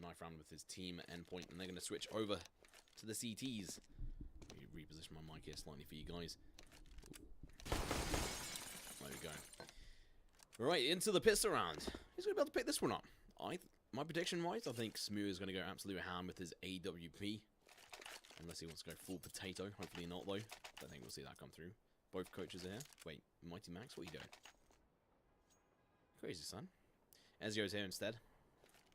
knife round with his team Endpoint, and they're going to switch over to the CTs. Let me reposition my mic here slightly for you guys. There we go. Right, into the pistol round. Who's going to be able to pick this one up? My prediction-wise, I think Smooth is going to go absolute ham with his AWP. Unless he wants to go full potato. Hopefully not, though. Don't think we'll see that come through. Both coaches are here. Wait, Mighty Max, what are you doing? Crazy, son. Ezio's here instead.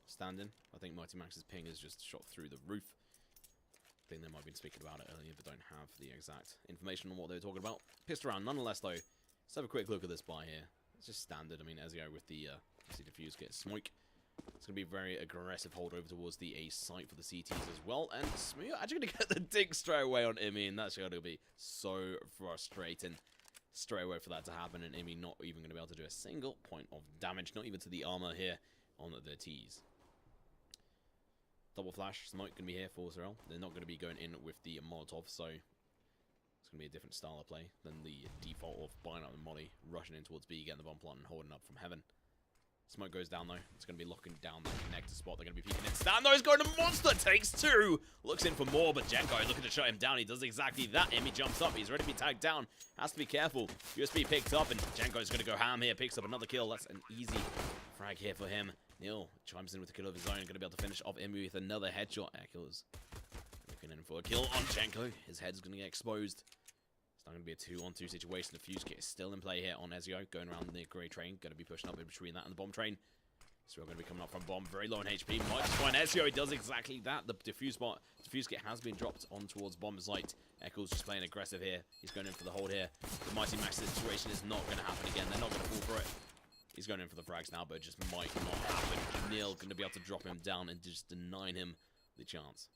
Standing. I think Mighty Max's ping is just shot through the roof. I think they might have been speaking about it earlier, but don't have the exact information on what they were talking about. Pissed around, nonetheless, though. Let's have a quick look at this buy here. It's just standard. I mean, Ezio with the defuse gets smoke. It's going to be a very aggressive hold over towards the A site for the CTs as well. And Smooth actually going to get the dig straight away on Imi, and that's going to be so frustrating straight away for that to happen. And Imi not even going to be able to do a single point of damage, not even to the armor here on the T's. Double flash, smoke going to be here for Sorel. They're not going to be going in with the Molotov, so it's going to be a different style of play than the default of buying up the molly, rushing in towards B, getting the bomb plant, and holding up from heaven. Smoke goes down, though. It's going to be locking down the connector spot. They're going to be peeking in. Stan, though, is going to monster. Takes two. Looks in for more, but Jenko looking to shut him down. He does exactly that. Imi jumps up. He's ready to be tagged down. Has to be careful. USB picked up, and Jenko's going to go ham here. Picks up another kill. That's an easy frag here for him. Neil chimes in with a kill of his own. Going to be able to finish off Imi with another headshot. Killers looking in for a kill on Jenko. His head's going to get exposed. It's not going to be a 2-on-2 situation. The fuse kit is still in play here on Ezio. Going around the grey train. Going to be pushing up in between that and the bomb train. So we're going to be coming up from bomb. Very low on HP. Might just find Ezio. He does exactly that. The defuse kit has been dropped on towards bomb site. Eccles just playing aggressive here. He's going in for the hold here. The Mighty Max situation is not going to happen again. They're not going to fall for it. He's going in for the frags now, but it just might not happen. Neil going to be able to drop him down and just denying him the chance.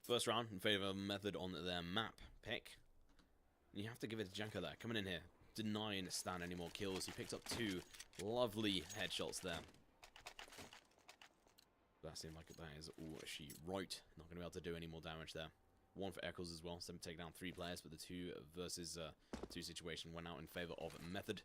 First round in favor of Method on their map pick. And you have to give it to Janko there. Coming in here. Denying Stan any more kills. He picked up two lovely headshots there. That seemed like that is all she wrote. Not going to be able to do any more damage there. One for Eccles as well. So take down 3 players, but the 2 versus 2 situation went out in favor of Method.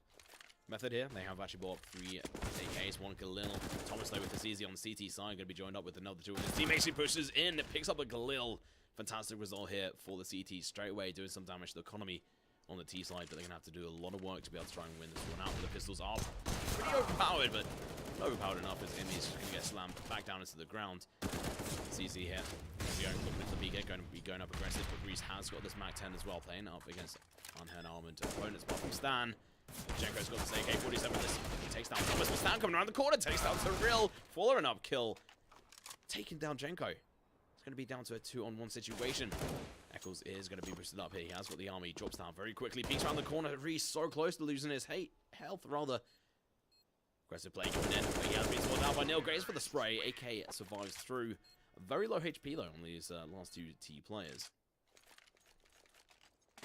Method here, they have actually bought up 3 AKs, 1 Galil. Thomas, though, with this easy on the CT side, going to be joined up with another 2 of his teammates. He pushes in, picks up a Galil. Fantastic result here for the CT straight away, doing some damage to the economy on the T side, but they're going to have to do a lot of work to be able to try and win this one out. The pistols are pretty overpowered, but overpowered enough as Imi is just going to get slammed back down into the ground. CC here. Looking at the BK, going to be going up aggressive, but Reese has got this Mac 10 as well, playing up against unhurt armored opponents, apart from Stan. Jenko's got this AK-47 with this. He takes down Thomas, but Stan coming around the corner, takes down Surreal. Following up kill. Taking down Jenko. It's going to be down to a 2-on-1 situation. Eccles is going to be boosted up here. He has got the army. He drops down very quickly. Peeks around the corner. Reese so close to losing his health, rather. Aggressive play coming in. But he has been sorted out by Neil Grace for the spray. AK survives through. Very low HP, though, on these last 2 T players.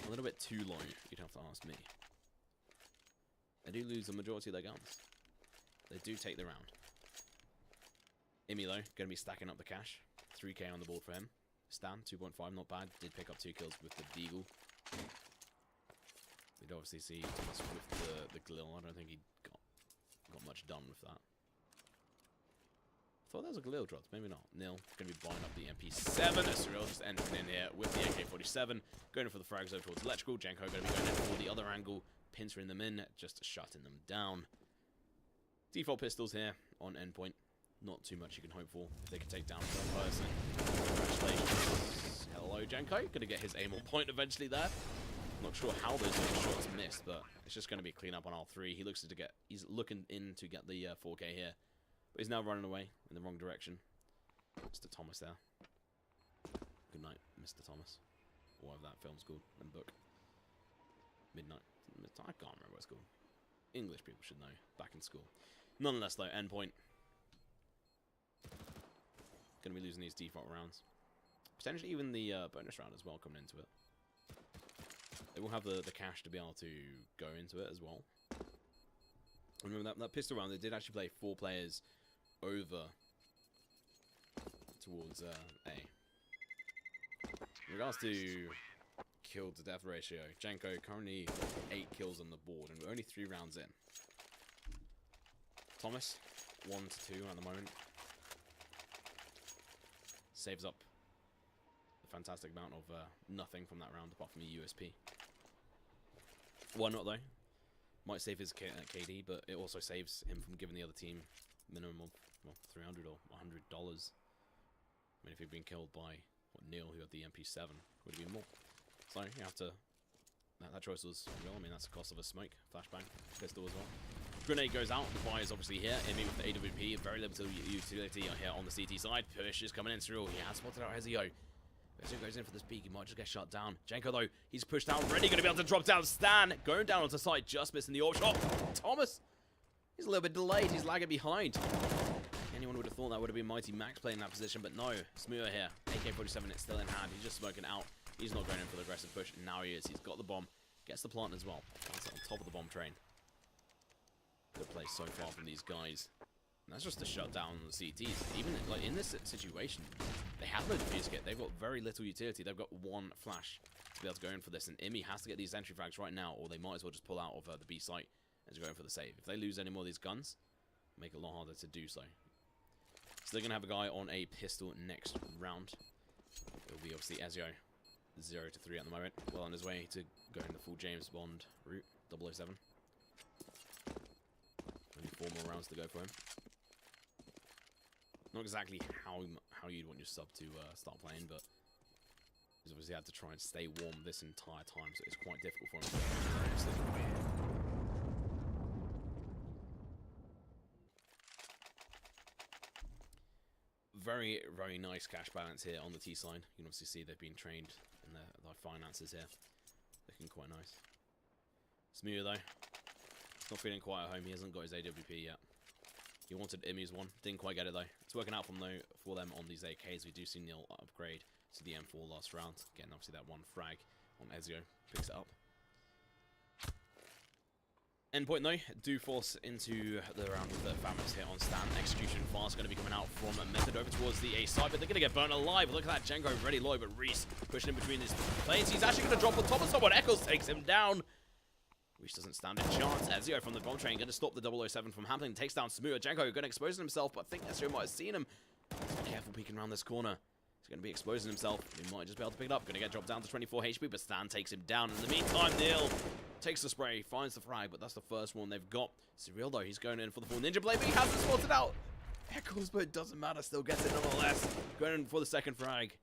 A little bit too low, you'd have to ask me. They do lose the majority of their guns. They do take the round. Imi, though, going to be stacking up the cash. 3k on the board for him. Stan, 2.5, not bad. Did pick up 2 kills with the Deagle. We'd obviously see Thomas with the Galil. I don't think he got much done with that. I thought there was a Galil dropped. Maybe not. Nil. Going to be buying up the MP7. Surreal just entering in here with the AK-47. Going in for the frags over towards Electrical. Jenko going to be going in for the other angle. Pincering them in. Just shutting them down. Default pistols here on Endpoint. Not too much you can hope for if they can take down one person. Congratulations. Hello, Jenko. Going to get his aim on point eventually there. Not sure how those shots missed, but it's just going to be clean up on R3. He's looking in to get the 4K here. But he's now running away in the wrong direction. Mr. Thomas there. Good night, Mr. Thomas. Or whatever that film's called and book. Midnight. I can't remember what it's called. English people should know. Back in school. Nonetheless, though, Endpoint. Going to be losing these default rounds. Potentially even the bonus round as well coming into it. They will have the cash to be able to go into it as well. Remember that pistol round, they did actually play 4 players over towards A. In regards to kill to death ratio. Jenko currently 8 kills on the board, and we're only 3 rounds in. Thomas, 1 to 2 at the moment. Saves up a fantastic amount of nothing from that round, apart from the USP. Why not, though? Might save his KD, but it also saves him from giving the other team minimum of, well, $300 or $100. I mean, if he'd been killed by Neil, who had the MP7, would have been more. So you have to. That choice was real. I mean, that's the cost of a smoke, flashbang, pistol as well. Grenade goes out. The buy is obviously here. Emmy with the AWP, very limited utility here on the CT side. Push is coming in through. He has spotted out Ezio. Ezio goes in for this peek. He might just get shut down. Jenko, though, he's pushed down. Ready, going to be able to drop down. Stan going down onto site, just missing the AWP shot. Thomas, he's a little bit delayed. He's lagging behind. Anyone would have thought that would have been Mighty Max playing that position, but no. Smear here. AK-47, it's still in hand. He's just smoking out. He's not going in for the aggressive push. And now he is. He's got the bomb. Gets the plant as well. Plants it on top of the bomb train. Good play so far from these guys. And that's just to shut down the CTs. Even like in this situation, they have no defuse kit. They've got very little utility. They've got 1 flash to be able to go in for this. And Imi has to get these entry frags right now, or they might as well just pull out of the B site and go in for the save. If they lose any more of these guns, make it a lot harder to do so. So they're going to have a guy on a pistol next round. It'll be obviously Ezio, 0 to 3 at the moment. Well on his way to going the full James Bond route, 007. Only 4 more rounds to go for him. Not exactly how you'd want your sub to start playing, but he's obviously had to try and stay warm this entire time, so it's quite difficult for him. Very, very nice cash balance here on the T side. You can obviously see they've been trained in their finances here. Looking quite nice. Smear, though, he's not feeling quite at home. He hasn't got his AWP yet. He wanted Imi's one. Didn't quite get it, though. It's working out for them on these AKs. We do see Neil upgrade to the M4 last round. Again, obviously that 1 frag on Ezio. Picks it up. Endpoint, though, do force into the round with the Famous here on Stan. Execution fast going to be coming out from a Method over towards the A side, but they're going to get burnt alive. Look at that, Jenko ready low, but Reese pushing in between his planes. He's actually going to drop on top of someone. Eccles takes him down. Reese doesn't stand a chance. Ezio from the bomb train going to stop the 007 from happening. Takes down Smuda. Jenko going to expose himself, but I think Ezio might have seen him. Careful peeking around this corner. He's going to be exposing himself. He might just be able to pick it up. Going to get dropped down to 24 HP, but Stan takes him down. In the meantime, Neil takes the spray, finds the frag, but that's the first one they've got. Cyril, though, he's going in for the full Ninja Blade, but he hasn't spotted out. Eccles, but it doesn't matter. Still gets it nonetheless. Going in for the second frag.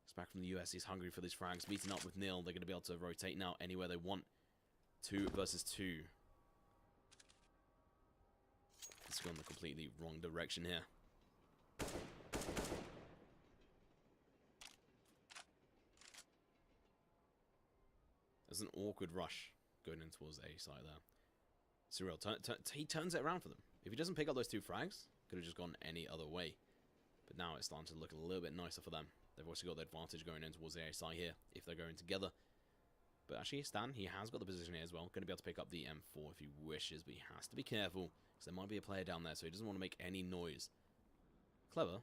He's back from the US. He's hungry for these frags. Meeting up with Neil. They're going to be able to rotate now anywhere they want. 2 versus 2. It's gone the completely wrong direction here. There's an awkward rush going in towards the A side there. Cyril, he turns it around for them. If he doesn't pick up those 2 frags, could have just gone any other way. But now it's starting to look a little bit nicer for them. They've also got the advantage going in towards the A side here, if they're going together. But actually, Stan, he has got the position here as well. Going to be able to pick up the M4 if he wishes, but he has to be careful, because there might be a player down there, so he doesn't want to make any noise. Clever,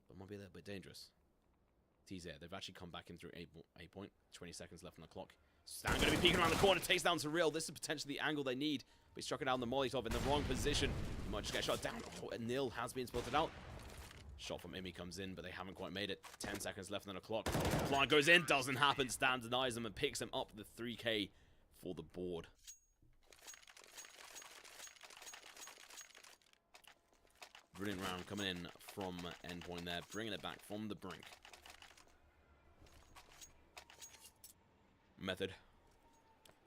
but might be a little bit dangerous. T's there. They've actually come back in through A point. 20 seconds left on the clock. Stan going to be peeking around the corner, takes down Surreal. This is potentially the angle they need, but he struck it down the Molotov in the wrong position. He might just get shot down. Oh, and Nil has been spotted out. Shot from Imi comes in, but they haven't quite made it. 10 seconds left on the clock. Flying goes in, doesn't happen. Stan denies him and picks him up the 3K for the board. Brilliant round coming in from Endpoint there, bringing it back from the brink. Method.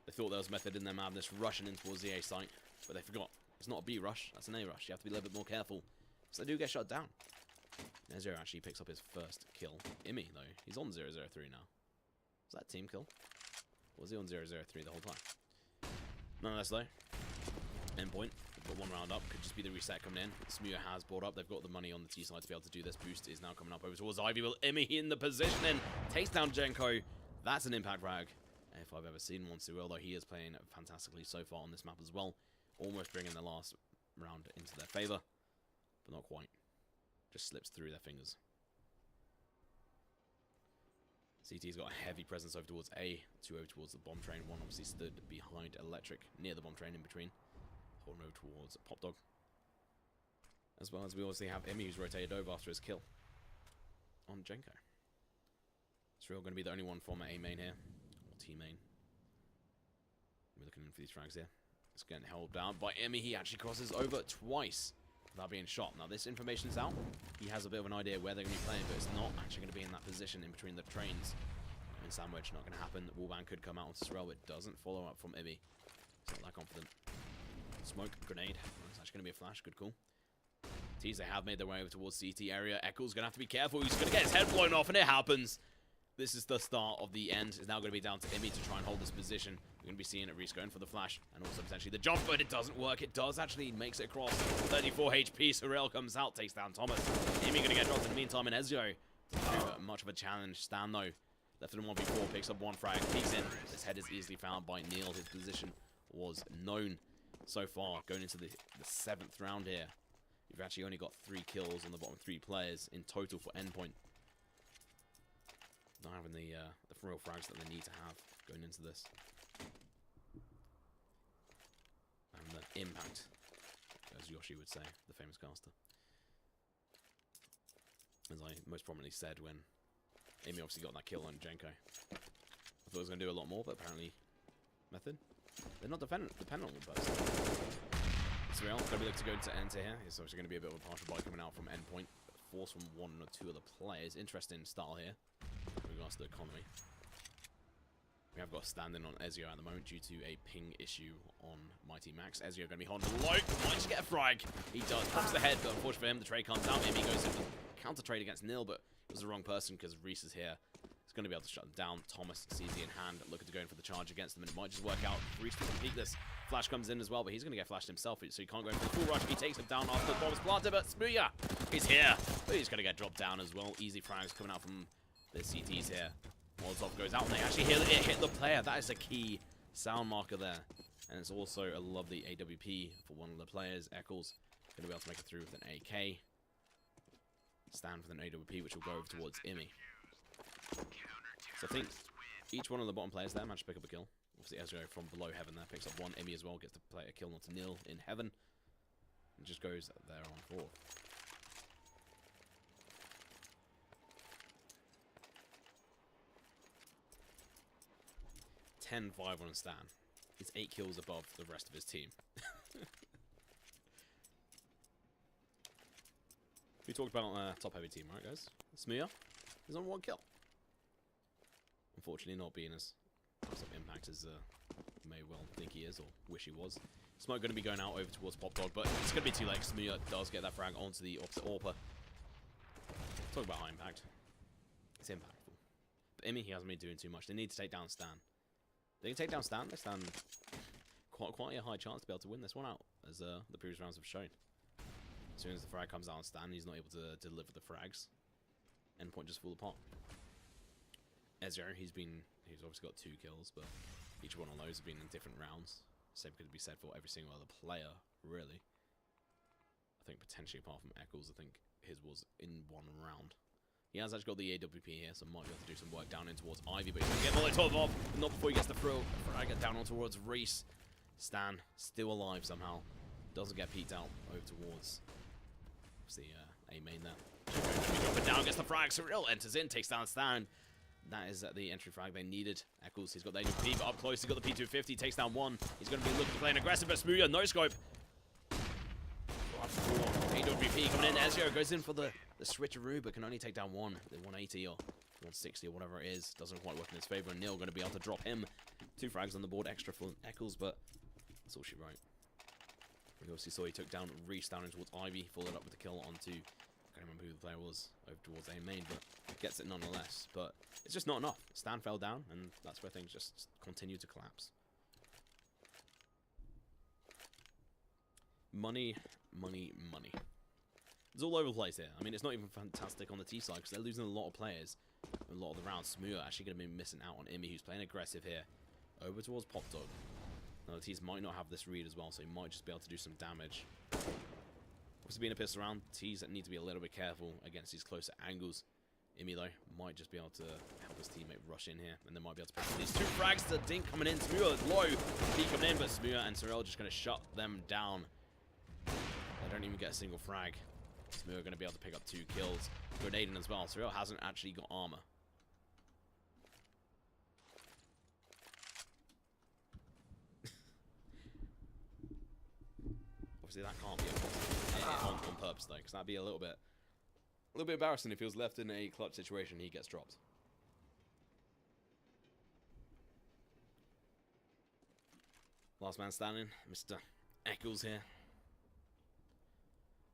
They thought there was Method in their madness, rushing in towards the A site, but they forgot. It's not a B rush, that's an A rush. You have to be a little bit more careful. So they do get shot down. Ezio actually picks up his first kill. Imi, though, he's on 003 now. Was that team kill? Or was he on 003 the whole time? Nonetheless, though, Endpoint, got 1 round up. Could just be the reset coming in. Smuya has brought up. They've got the money on the T side to be able to do this. Boost is now coming up over towards Ivy. Will Imi in the position? Takes down Jenko. That's an impact frag, if I've ever seen one. Cyril, though, he is playing fantastically so far on this map as well. Almost bringing the last round into their favor, but not quite. Just slips through their fingers. CT's got a heavy presence over towards A, 2 over towards the bomb train, 1 obviously stood behind Electric, near the bomb train in between, holding over towards Pop Dog. As well as we obviously have Emmy, who's rotated over after his kill on Jenko. It's real going to be the only one from A main here, or T main. We're looking for these frags here. It's getting held down by Emmy. He actually crosses over twice without being shot. Now this information's out. He has a bit of an idea where they're going to be playing, but it's not actually going to be in that position in between the trains. And sandwich, not going to happen. Wallbang could come out on Sorrel, but doesn't follow up from Emmy. He's not that confident. Smoke, grenade. That's actually going to be a flash. Good call. Tees, they have made their way over towards CT area. Eccles going to have to be careful. He's going to get his head blown off, and it happens. This is the start of the end. It's now going to be down to Emmy to try and hold this position. We're going to be seeing Reese going for the flash, and also potentially the jump, but it doesn't work. It does actually, makes it across. 34 HP. Sorrel comes out, takes down Thomas. Emmy going to get dropped in the meantime, and Ezio. Much of a challenge. Stan, though, left in 1v4, picks up 1 frag, peeks in. His head is easily found by Neil. His position was known so far going into the 7th round here. We've actually only got 3 kills on the bottom 3 players in total for Endpoint. Not having the real frags that they need to have going into this. And the impact, as Yoshi would say, the famous caster. As I most prominently said when Amy obviously got that kill on Jenko. I thought it was going to do a lot more, but apparently Method. They're not dependent on one person. Sorrel going to be looking to go into enter here. It's obviously going to be a bit of a partial buy coming out from Endpoint. Force from 1 or 2 of the players. Interesting style here in regards to the economy. We have got a stand-in on Ezio at the moment due to a ping issue on Mighty Max. Ezio going to be holding low. Might just get a frag. He does. Pops the head, but unfortunately for him, the trade comes out. Maybe he goes in for counter trade against Nil, but it was the wrong person because Reese is here. He's going to be able to shut them down. Thomas, CZ in hand, looking to go in for the charge against them, and it might just work out. Reese can complete this. Flash comes in as well, but he's going to get flashed himself, so he can't go in for the full rush. He takes him down after the bomb's planted, but Smuya, he's here. But he's going to get dropped down as well. Easy frags coming out from the CTs here. Molotov goes out, and they actually hit the player. That is a key sound marker there. And it's also a lovely AWP for one of the players. Eccles going to be able to make it through with an AK. Stand with an AWP, which will go over towards Immy. So I think each one of the bottom players there managed to pick up a kill. Obviously Ezio from below heaven there picks up 1. Immy as well gets to play a kill onto Nil in heaven. And just goes there on 4. 10-5 on Stan. He's 8 kills above the rest of his team. We talked about top-heavy team, right, guys? Smear is on 1 kill. Unfortunately, not being as much of impact as may well think he is, or wish he was. Smoke going to be going out over towards Pop Dog, but it's going to be too late. Smear does get that frag onto the opposite AWPer. Talk about high impact. It's impactful. But Immy, he hasn't been doing too much. They need to take down Stan. They can take down Stan. They stand quite a high chance to be able to win this one out, as the previous rounds have shown. As soon as the frag comes out on Stan, he's not able to deliver the frags. Endpoint just fall apart. Ezio, he's obviously got 2 kills, but each one of those have been in different rounds. Same could be said for every single other player, really. I think potentially apart from Eccles, I think his was in 1 round. He has actually got the AWP here, so might be able to do some work down in towards Ivy, but he's going to get Molotov off, but not before he gets the throw. Frag down on towards Reese. Stan, still alive somehow. Doesn't get peeked out over towards the A main there. Drop it down, gets the frag. Sorrel enters in, takes down Stan. That is the entry frag they needed. Eccles, he's got the AWP, but up close, he's got the P250, takes down 1. He's going to be looking to play an aggressive, but Smuya, no scope. AWP coming in. Ezio goes in for the switcheroo, but can only take down 1. The 180 or 160 or whatever it is. Doesn't quite work in his favor, and Neil going to be able to drop him. 2 frags on the board, extra for Eccles, but that's all she wrote. We obviously saw he took down Reese down towards Ivy, followed up with the kill onto, I can't remember who the player was, over towards A main, but gets it nonetheless. But it's just not enough. Stan fell down, and that's where things just continue to collapse. Money, money, money. It's all over the place here. I mean, it's not even fantastic on the T side because they're losing a lot of players. A lot of the rounds. Smuya actually going to be missing out on Immy, who's playing aggressive here. Over towards Pop Dog. Now, the T's might not have this read as well, so he might just be able to do some damage. Obviously, being a pistol round, T's need to be a little bit careful against these closer angles. Imi, though, might just be able to help his teammate rush in here, and they might be able to pick up these 2 frags. The dink coming in, Smua low, B coming in, but Smua and Sorel just going to shut them down. They don't even get a single frag. Smua going to be able to pick up 2 kills. Grenading as well. Sorel hasn't actually got armor. Obviously, that can't be on purpose, though, because that'd be a little bit embarrassing if he was left in a clutch situation and he gets dropped. Last man standing, Mr. Eccles here.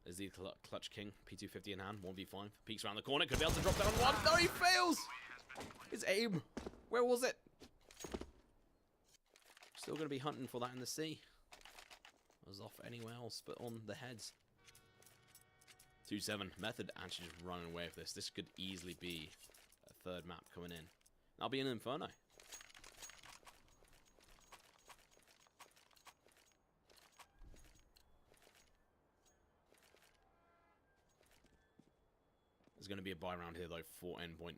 Is the clutch king, P250 in hand, 1v5. Peeks around the corner, could be able to drop down one. No, he fails! His aim, where was it? Still going to be hunting for that in the sea. I was off anywhere else but on the heads. 2-7. Method actually just running away with this. This could easily be a 3rd map coming in. That'll be an Inferno. There's going to be a buy round here, though, for Endpoint.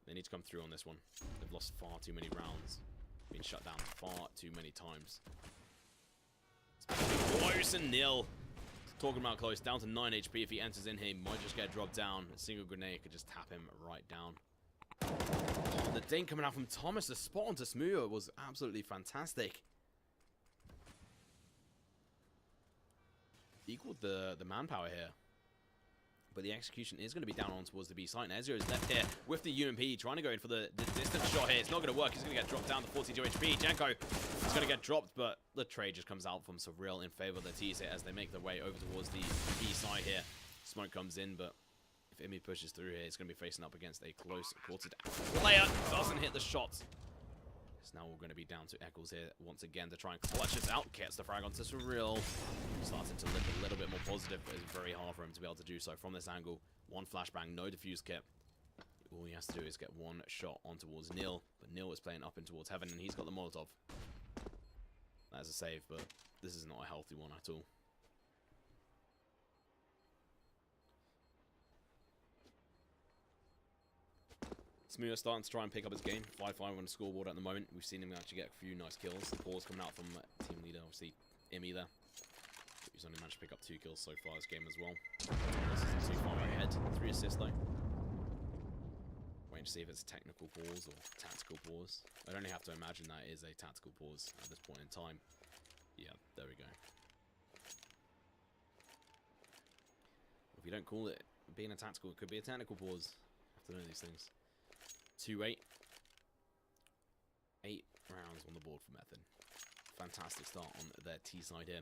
They need to come through on this one. They've lost far too many rounds. Been shut down far too many times. It's close and nil. Talking about close, down to 9 HP. If he enters in here, he might just get dropped down. A single grenade could just tap him right down. Oh, the dink coming out from Thomas. The spot onto Smua was absolutely fantastic. Equaled the manpower here. But the execution is going to be down on towards the B site. And Ezio is left here with the UMP, trying to go in for the distance shot here. It's not going to work. He's going to get dropped down to 42 HP. Janko is going to get dropped, but the trade just comes out from Surreal in favor of the T's here as they make their way over towards the B side here. Smoke comes in, but if Imi pushes through here, it's going to be facing up against a close quartered player. Doesn't hit the shots. It's now all going to be down to Eccles here once again to try and clutch this out. Gets the frag onto Surreal. Starting to look a little bit more positive, but it's very hard for him to be able to do so from this angle. 1 flashbang, no defuse kit. All he has to do is get 1 shot on towards Nil, but Nil is playing up in towards heaven, and he's got the Molotov. That's a save, but this is not a healthy one at all. Smua starting to try and pick up his game. 5-5 on the scoreboard at the moment. We've seen him actually get a few nice kills. The pause coming out from team leader, obviously, Imi there. He's only managed to pick up 2 kills so far this game as well. This isn't too far ahead. 3 assists though. Waiting to see if it's a technical pause or tactical pause. I'd only have to imagine that is a tactical pause at this point in time. Yeah, there we go. If you don't call it being a tactical, it could be a technical pause. You have to know these things. 2-8. 8 rounds on the board for Method. Fantastic start on their T side here.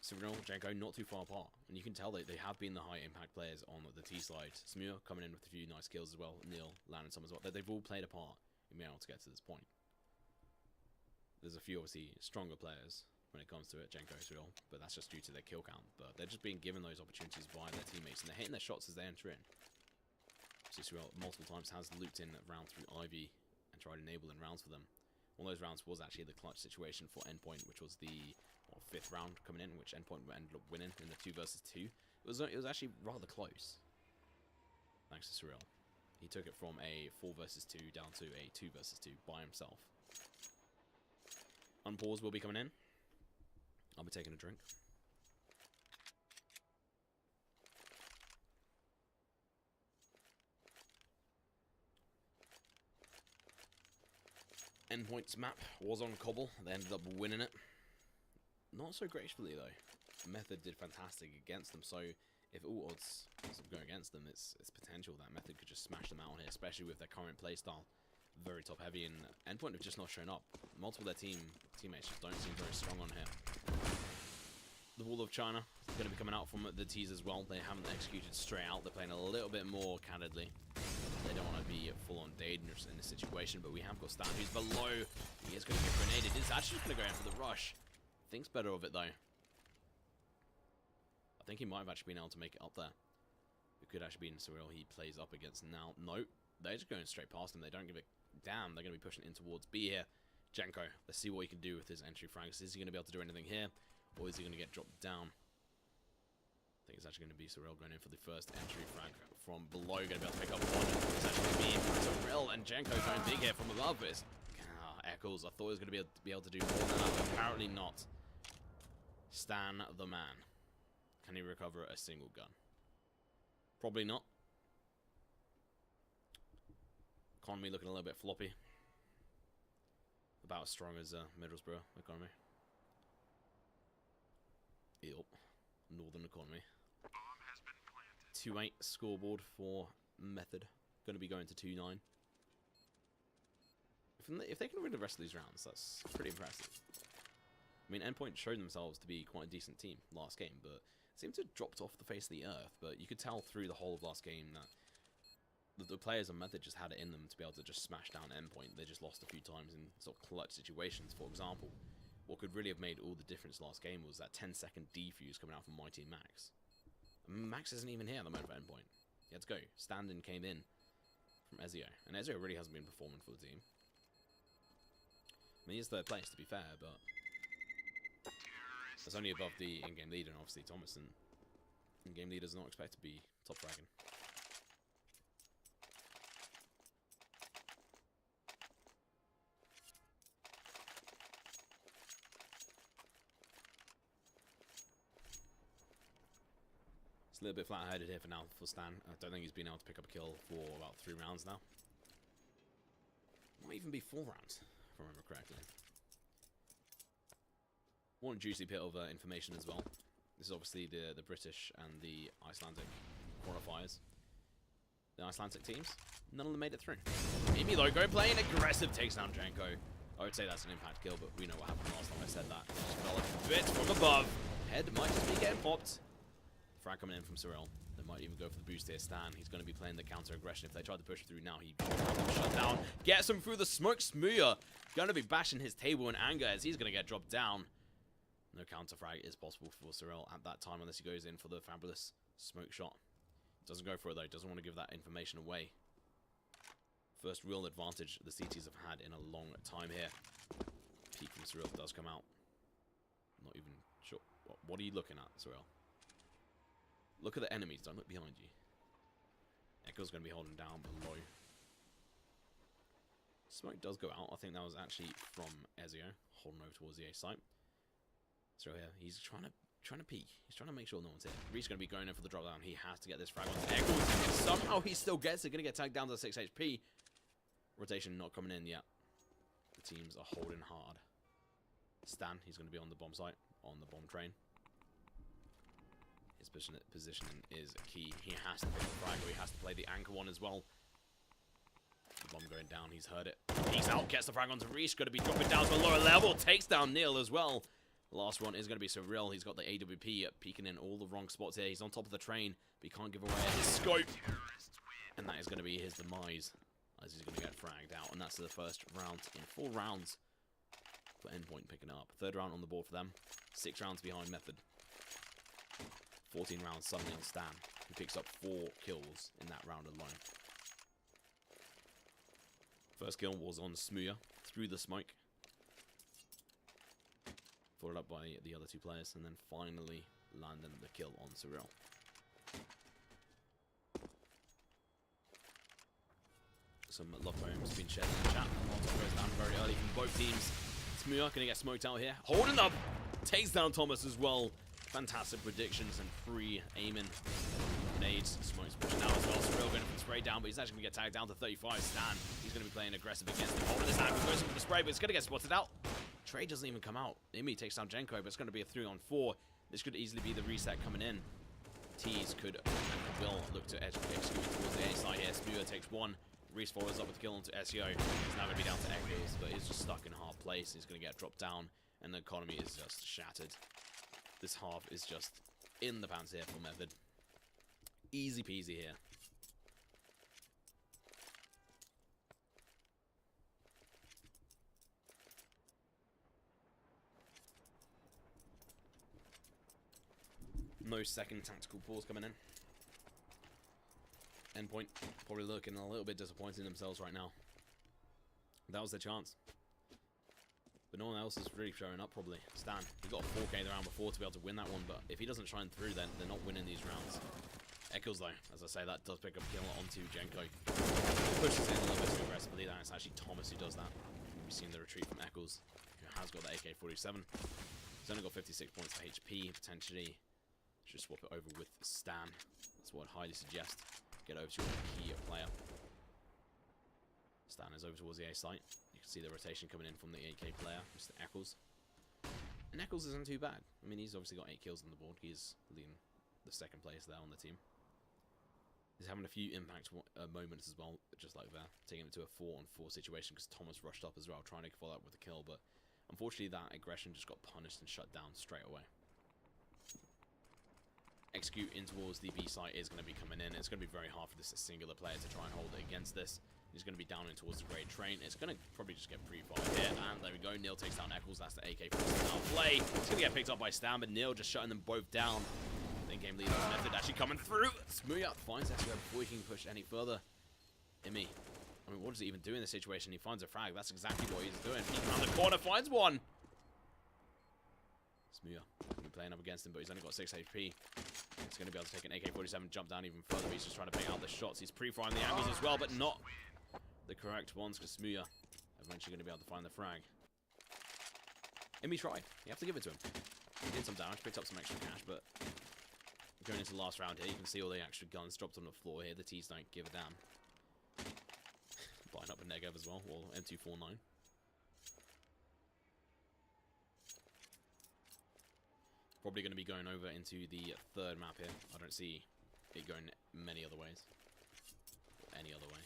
Cyril, Janko not too far apart, and you can tell that they have been the high impact players on the T side. Smua coming in with a few nice kills as well. Neil landing some as well. They've all played a part in being able to get to this point. There's a few obviously stronger players when it comes to it, Janko, Cyril, but that's just due to their kill count. But they're just being given those opportunities by their teammates, and they're hitting their shots as they enter in. Cyril multiple times has looped in round through Ivy and tried enabling rounds for them. One of those rounds was actually the clutch situation for Endpoint, which was the 5th round coming in, which Endpoint ended up winning in the 2 versus 2. It was actually rather close, thanks to Cyril. He took it from a 4 versus 2 down to a 2 versus 2 by himself. Unpause will be coming in. I'll be taking a drink. Endpoint's map was on cobble. They ended up winning it. Not so gracefully, though. Method did fantastic against them, so if all odds go against them, it's potential that Method could just smash them out here, especially with their current playstyle. Very top-heavy, and Endpoint have just not shown up. Multiple of their teammates just don't seem very strong on here. The Wall of China is going to be coming out from the T's as well. They haven't executed straight out. They're playing a little bit more candidly. They don't want to be full-on dangerous in this situation, but we have got Stan, who's below. He is going to get grenaded. He's actually just going to go in for the rush. Thinks better of it, though. I think he might have actually been able to make it up there. It could actually be in Surreal he plays up against now. Nope. They're just going straight past him. They don't give a damn. They're going to be pushing in towards B here. Janko, let's see what he can do with his entry frags. Is he going to be able to do anything here? Or is he going to get dropped down? think it's actually going to be Sorel going in for the first entry frag from below. Going to be able to pick up one. It's actually going to be Sorel and Jenko going big here from above. It's Eccles. I thought he was going to be able to do more than that, but apparently not. Stan the man. Can he recover a single gun? Probably not. Economy looking a little bit floppy. About as strong as Middlesbrough economy. Yep. Northern economy. 2-8 scoreboard for Method. Going to be going to 2-9. If they can win the rest of these rounds, that's pretty impressive. I mean, Endpoint showed themselves to be quite a decent team last game, but seemed to have dropped off the face of the earth. But you could tell through the whole of last game that the players on Method just had it in them to be able to just smash down Endpoint. They just lost a few times in sort of clutch situations. For example, what could really have made all the difference last game was that 10-second defuse coming out from my team Max. And Max isn't even here at the moment for Endpoint. He had to go. Stand-in came in from Ezio, and Ezio really hasn't been performing for the team. I mean, he's third place, to be fair, but that's only above the in-game leader, and obviously Thomas, and in-game leader's not expected to be top fragging. It's a little bit flat-headed here for now for Stan. I don't think he's been able to pick up a kill for about 3 rounds now. Might even be 4 rounds, if I remember correctly. One juicy bit of information as well. This is obviously the British and the Icelandic qualifiers. The Icelandic teams, none of them made it through. Amy Logo playing aggressive takes down Janko. I would say that's an impact kill, but we know what happened last time I said that. Just fell a bit from above. Head might just be getting popped. Frag coming in from Sorel. They might even go for the boost here. Stan, he's going to be playing the counter aggression. If they try to push through now, he shut down. Gets him through the smoke. Smuya going to be bashing his table in anger as he's going to get dropped down. No counter frag is possible for Sorel at that time unless he goes in for the fabulous smoke shot. Doesn't go for it though. Doesn't want to give that information away. First real advantage the CTs have had in a long time here. Peek from Sorel does come out. Not even sure. What are you looking at, Sorel? Look at the enemies. Don't look behind you. Echo's going to be holding down below. Smoke does go out. I think that was actually from Ezio holding over towards the A site. So here, he's trying to peek. He's trying to make sure no one's here. Reach's going to be going in for the drop down. He has to get this frag on Echoes. And somehow he still gets it. Going to get tagged down to 6 HP. Rotation not coming in yet. The teams are holding hard. Stan, he's going to be on the bomb site, on the bomb train. His positioning is key. He has to pick the frag, or he has to play the anchor one as well. The bomb going down, he's heard it. He's out, gets the frag onto Reach, going to be dropping down to a lower level, takes down Neil as well. The last one is going to be Surreal. He's got the AWP peeking in all the wrong spots here. He's on top of the train, but he can't give away his scope. And that is going to be his demise, as he's going to get fragged out. And that's the first round in 4 rounds for Endpoint picking up. 3rd round on the board for them. 6 rounds behind Method. 14 rounds suddenly on Stan, who picks up 4 kills in that round alone. First kill was on Smuya, through the smoke. Followed up by the other 2 players, and then finally landing the kill on Surreal. Some love poems being shared in the chat. Molotov goes down very early from both teams. Smuya going to get smoked out here. Holding up! Takes down Thomas as well. Fantastic predictions and free aiming. Nades, Smoke's pushing out as well. Surreal going to spray down, but he's actually going to get tagged down to 35. Stan, he's going to be playing aggressive against him. Holding his hand, goes for the spray, but it's going to get spotted out. Trade doesn't even come out. Imi takes down Jenko, but it's going to be a 3-on-4. This could easily be the reset coming in. Tees could and will look to execute towards the A side here. Spuer takes 1. Reese follows up with a kill onto SEO. He's now going to be down to Echoes, but he's just stuck in a hard place. He's going to get dropped down, and the economy is just shattered. This half is just in the pants here for Method. Easy peasy here. No second tactical pause coming in. Endpoint probably looking a little bit disappointed in themselves right now. That was their chance. But no one else is really showing up, probably. Stan, he got a 4K the round before to be able to win that one, but if he doesn't shine through, then they're not winning these rounds. Eccles, though, as I say, that does pick up a kill onto Jenko. Pushes in a little bit too aggressively, and it's actually Thomas who does that. We've seen the retreat from Eccles, who has got the AK-47. He's only got 56 points for HP, potentially. Should swap it over with Stan. That's what I'd highly suggest. Get over to a key player. Stan is over towards the A site. You can see the rotation coming in from the AK player, Mr. Eccles. And Eccles isn't too bad. I mean, he's obviously got 8 kills on the board. He's leading the second place there on the team. He's having a few impact moments as well, just like that, taking it to a 4-on-4 situation because Thomas rushed up as well, trying to follow up with a kill, but unfortunately that aggression just got punished and shut down straight away. Execute in towards the B site is going to be coming in. It's going to be very hard for this singular player to try and hold it against this. He's going to be down in towards the Great Train. It's going to probably just get pre-fired here, and there we go. Neil takes down Eccles. That's the AK-47 play. It's going to get picked up by Stan, but Neil just shutting them both down. In-game leader Method actually coming through. Smooya finds SGO before he can push any further. Imi, I mean, what does he even do in this situation? He finds a frag. That's exactly what he's doing. Peeking around the corner, finds one. Smooya going to be playing up against him, but he's only got 6 HP. He's going to be able to take an AK-47, jump down even further. He's just trying to pick out the shots. He's pre-firing the angles as well, but not the correct ones because Smooya eventually going to be able to find the frag. Imi tried. You have to give it to him. He did some damage, picked up some extra cash, but going into the last round here, you can see all the extra guns dropped on the floor here. The T's don't give a damn. Buying up a Negev as well, or M249. Probably going to be going over into the third map here. I don't see it going many other ways. Or any other way.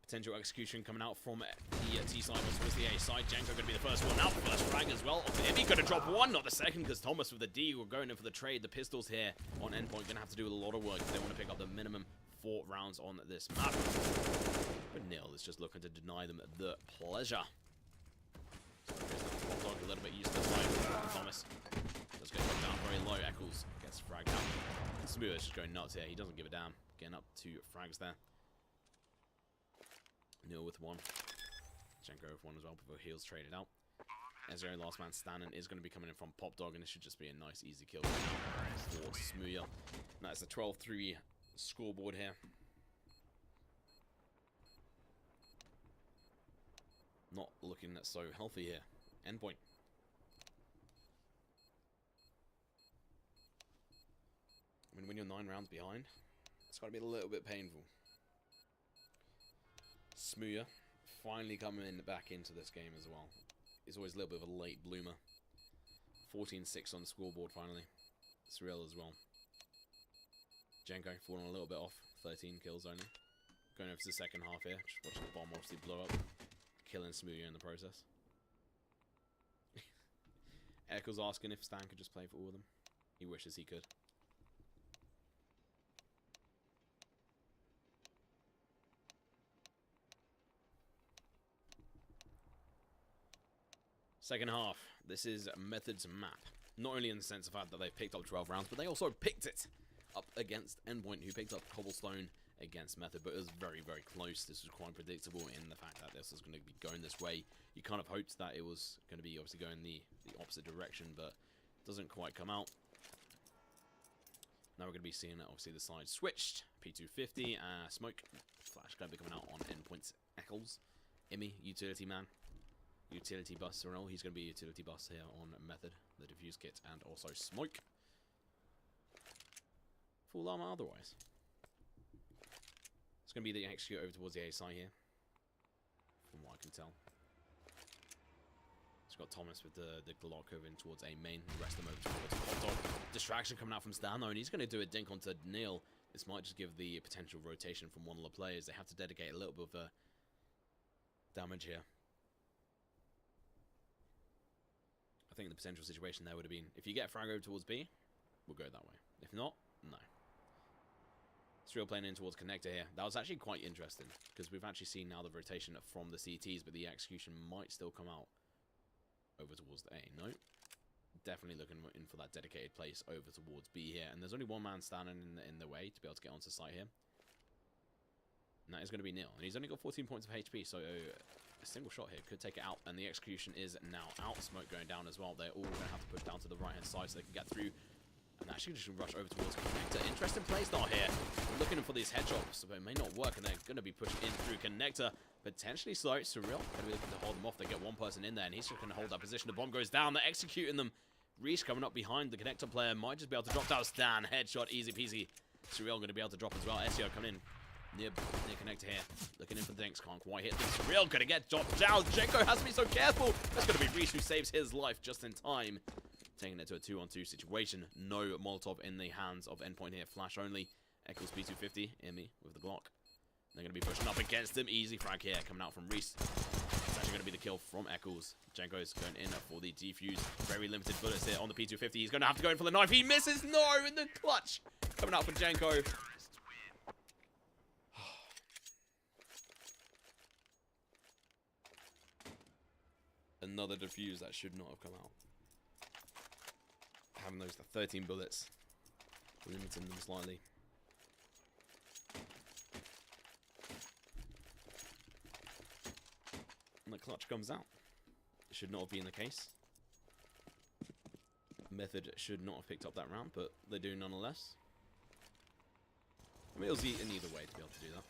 Potential execution coming out from the T side towards the A side. Jenko going to be the first one out. First frag as well. He could have dropped one, not the second, because Thomas with the D were going in for the trade. The pistols here on Endpoint going to have to do a lot of work if they want to pick up the minimum 4 rounds on this map. But Neil is just looking to deny them the pleasure. Dog a little bit used to the fight. Thomas does get down very low. Eccles gets fragged out. Smooya is just going nuts here. He doesn't give a damn. Getting up 2 frags there. Neil with 1. Jenko with 1 as well before heals traded out. Ezreal last man standing is going to be coming in from Pop Dog, and this should just be a nice easy kill for Smooya. That's the 12-3 scoreboard here. Not looking so healthy here. Endpoint. I mean, when you're 9 rounds behind, it's got to be a little bit painful. Smooya finally coming back into this game as well. He's always a little bit of a late bloomer. 14-6 on the scoreboard finally. Surreal as well. Jenko falling a little bit off. 13 kills only. Going over to the second half here. Just watching the bomb obviously blow up. Killing Smooya in the process. Eccles asking if Stan could just play for all of them. He wishes he could. Second half. This is Method's map. Not only in the sense of the fact that they've picked up 12 rounds, but they also picked it up against Endpoint, who picked up Cobblestone against Method, but it was very, very close. This was quite predictable in the fact that this was going to be going this way. You kind of hoped that it was going to be obviously going the opposite direction, but it doesn't quite come out. Now we're going to be seeing obviously the side switched. P250, Smoke, Flash going to be coming out on Endpoint's Eccles. Imi, Utility Man. Utility bus role. He's going to be utility bus here on Method, the defuse kit, and also Smoke. Full armor otherwise. It's going to be the execute over towards the A side here, from what I can tell. It's got Thomas with the Glock over in towards A main. The rest of them over towards Hot Dog. Distraction coming out from Stan though, and he's going to do a dink onto Neil. This might just give the potential rotation from one of the players. They have to dedicate a little bit of damage here. I think the potential situation there would have been, if you get frag over towards B, we'll go that way. If not, no. It's real playing in towards connector here. That was actually quite interesting, because we've actually seen now the rotation from the CTs, but the execution might still come out over towards the A. No. Definitely looking in for that dedicated place over towards B here. And there's only one man standing in the way to be able to get onto site here. And that is going to be Neil. And he's only got 14 points of HP, so a single shot here could take it out, and the execution is now out. Smoke going down as well. They're all going to have to push down to the right-hand side so they can get through. And actually just rush over towards Connector. Interesting play start here. We're looking for these headshots, but it may not work, and they're going to be pushed in through Connector. Potentially slow. Surreal going to be looking to hold them off. They get one person in there, and he's just going to hold that position. The bomb goes down. They're executing them. Reese coming up behind the Connector player. Might just be able to drop down. Stan. Headshot. Easy peasy. Surreal going to be able to drop as well. SEO coming in. Near Connector here. Looking in for things. Can't quite hit things. Surreal going to get dropped down. Jenko has to be so careful. That's going to be Reese who saves his life just in time. Taking it to a 2-on-2 situation. No Molotov in the hands of Endpoint here. Flash only. Eccles P250. Emmy with the Glock. They're going to be pushing up against him. Easy frag here coming out from Reese. It's actually going to be the kill from Eccles. Jenko's going in for the defuse. Very limited bullets here on the P250. He's going to have to go in for the knife. He misses. No, in the clutch. Coming out for Jenko. Another defuse that should not have come out. Having those 13 bullets, limiting them slightly. And the clutch comes out. It should not have been the case. Method should not have picked up that round, but they do nonetheless. I mean, it was in either way to be able to do that.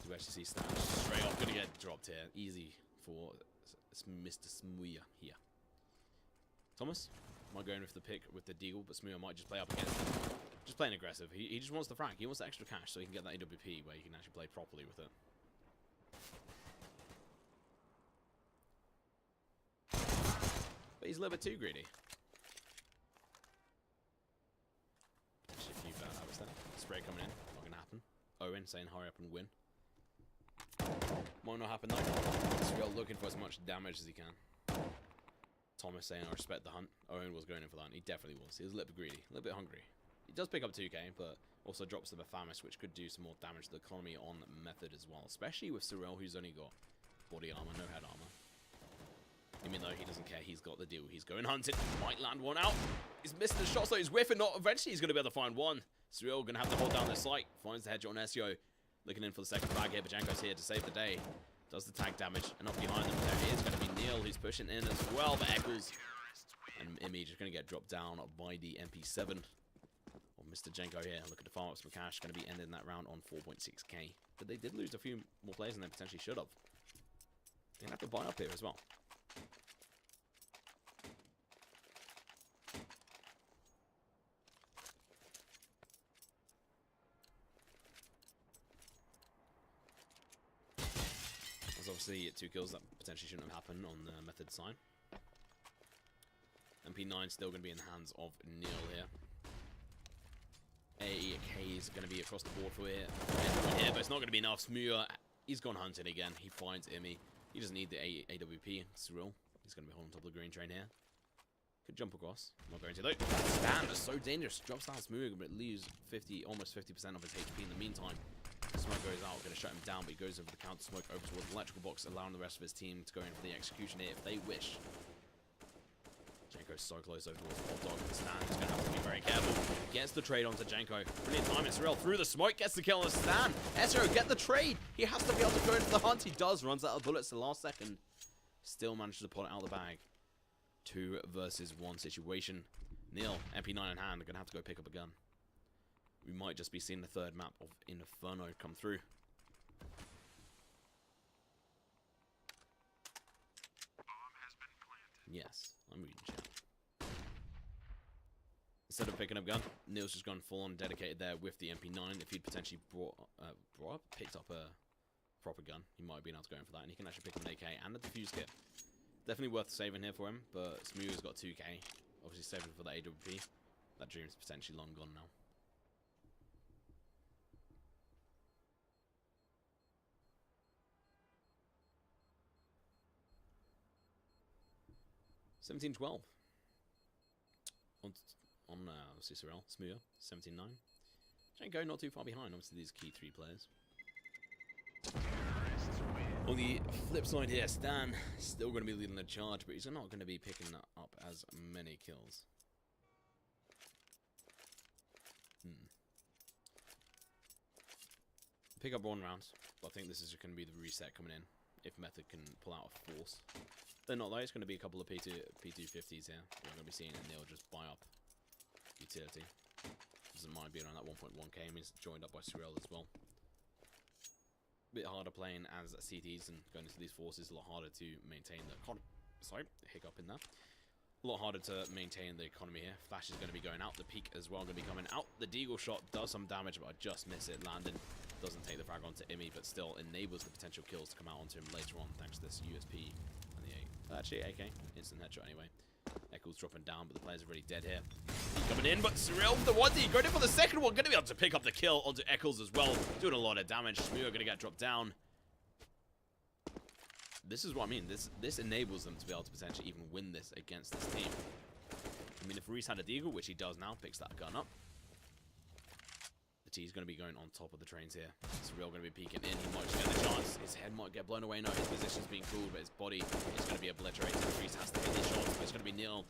You actually see Stan straight off, gonna get dropped here. Easy for Mr. Smuya here. Thomas might go in with the pick with the deagle, but Smuya might just play up against him. Just playing aggressive. He just wants the frag. He wants the extra cash so he can get that AWP where he can actually play properly with it. But he's a little bit too greedy. Actually, a few bad habits there. Spray coming in. Not gonna happen. Owen saying hurry up and win. Might not happen though. Surreal looking for as much damage as he can. Thomas saying I respect the hunt. Owen was going in for that, and he definitely was. He was a little bit greedy, a little bit hungry. He does pick up 2k, but also drops the Baphamis, which could do some more damage to the economy on Method as well. Especially with Surreal, who's only got body armor, no head armor. Even though he doesn't care, he's got the deal. He's going hunted. Might land one out. He's missing the shot, so he's whiffing. Not eventually, he's going to be able to find one. Surreal going to have to hold down the site. Finds the headshot on SEO. Looking in for the second frag here, but Janko's here to save the day. Does the tag damage, and up behind them there is going to be Neil, who's pushing in as well, but Eccles and Imi just going to get dropped down by the MP7 of Mr. Jenko here. Look at the farm up some cash, going to be ending that round on 4.6k. But they did lose a few more players than they potentially should have. They have to buy up here as well. Obviously 2 kills that potentially shouldn't have happened on the Method side. MP9 still going to be in the hands of Neil here. AK is going to be across the board for here, but it's not going to be enough. Smuya, he's gone hunting again. He finds Imi. He doesn't need the AWP. Surreal. He's going to be holding top of the green train here. Could jump across. Not going to though. Stan is so dangerous. Drops down Smuya, but leaves almost 50% of his HP in the meantime. Smoke goes out, going to shut him down, but he goes over the counter smoke over towards the electrical box, allowing the rest of his team to go in for the execution here if they wish. Janko's so close over towards the hot dog. Stan is going to have to be very careful. Gets the trade onto Janko. Brilliant time. Surreal through the smoke, gets the kill on Stan. Ezra, get the trade. He has to be able to go into the hunt. He does. Runs out of bullets the last second. Still manages to pull it out of the bag. 2 versus 1 situation. Neil, MP9 in hand, are going to have to go pick up a gun. We might just be seeing the third map of Inferno come through. Yes, I'm reading chat. Instead of picking up a gun, Neil's just gone full on dedicated there with the MP9. If he'd potentially picked up a proper gun, he might have been able to go in for that. And he can actually pick up an AK and a defuse kit. Definitely worth saving here for him, but Smuya's got 2k. Obviously saving for the AWP. That dream's potentially long gone now. $17-12 on Cicerel, Smuya, 17-9. Janko not too far behind, obviously these key 3 players. On the flip side here, Stan still going to be leading the charge, but he's not going to be picking up as many kills. Pick up 1 round, but I think this is going to be the reset coming in. If Method can pull out a force. They're not though, it's going to be a couple of P250s here. We're going to be seeing, and they'll just buy up utility. Doesn't mind being on that 1.1k, and he's joined up by Surreal as well. Bit harder playing as CTs and going into these forces, a lot harder to maintain the hiccup in that. A lot harder to maintain the economy here. Flash is going to be going out. The peak as well going to be coming out. The Deagle shot does some damage, but I just miss it landing. Doesn't take the frag onto Imi, but still enables the potential kills to come out onto him later on, thanks to this USP and the actually AK. Instant headshot anyway. Eccles dropping down, but the players are already dead here. He's coming in, but Surreal for the 1D. Going in for the second one. Going to be able to pick up the kill onto Eccles as well. Doing a lot of damage. Shmuga going to get dropped down. This is what I mean. This enables them to be able to potentially even win this against this team. I mean, if Reese had a Deagle, which he does now, picks that gun up. The T is going to be going on top of the trains here. Surreal going to be peeking in. He might just get the chance. His head might get blown away. No, his position's being cooled, but his body is going to be obliterated. Reese has to hit his shots, but it's going to be nil.